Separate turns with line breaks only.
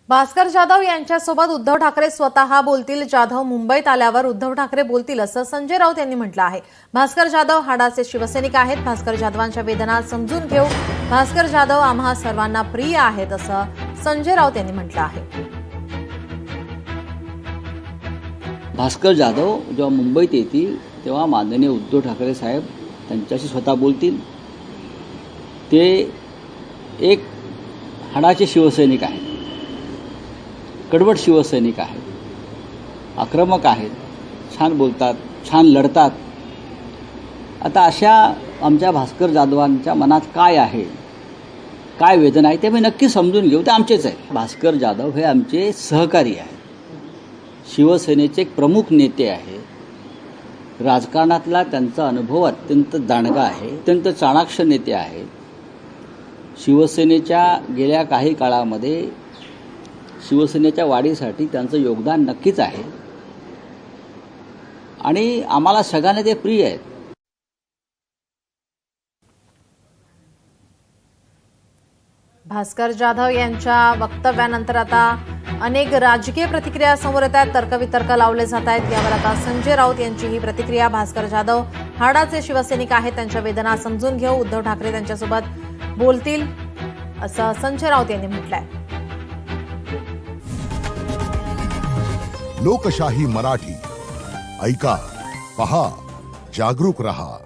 भास्कर जाधव यांच्यासोबत उद्धव ठाकरे स्वतः बोलतील. जाधव मुंबईत आल्यावर उद्धव ठाकरे बोलतील असं संजय राऊत यांनी म्हटलं आहे. भास्कर जाधव हाडाचे शिवसैनिक आहेत. भास्कर जाधवांच्या वेदना समजून घेऊ. भास्कर जाधव आम्हा सर्वांना प्रिय आहेत असं संजय राऊत यांनी म्हटलं आहे.
भास्कर जाधव जेव्हा मुंबईत येतील तेव्हा माननीय उद्धव ठाकरे साहेब त्यांच्याशी स्वतः बोलतील. ते एक हाडाचे शिवसैनिक आहेत, कडवट शिवसैनिक आहेत, आक्रमक आहेत, छान बोलतात, छान लढतात. आता अशा आमच्या भास्कर जाधवांच्या मनात काय आहे, काय वेदना आहे ते मी नक्की समजून घेऊ. ते आमचेच आहे. भास्कर जाधव हे आमचे सहकारी आहेत, शिवसेनेचे एक प्रमुख नेते आहेत. राजकारणातला त्यांचा अनुभव अत्यंत दांडगा आहे, अत्यंत चाणाक्ष नेते आहेत. शिवसेनेच्या गेल्या काही काळामध्ये शिवसेनेच्या वाढीसाठी त्यांचं योगदान नक्कीच आहे आणि आम्हाला सगळ्यांना ते प्रिय आहेत.
भास्कर जाधव यांच्या वक्तव्यानंतर आता अनेक राजकीय प्रतिक्रिया समोर येत आहेत. तर्कवितर्क लावले जात आहेत. यावर आता संजय राऊत यांची ही प्रतिक्रिया. भास्कर जाधव हाडाचे शिवसैनिक आहेत, त्यांच्या वेदना समजून घेऊ. उद्धव ठाकरे त्यांच्यासोबत बोलतील असं संजय राऊत यांनी म्हटलंय.
लोकशाही मराठी ऐका, पहा, जागरूक रहा.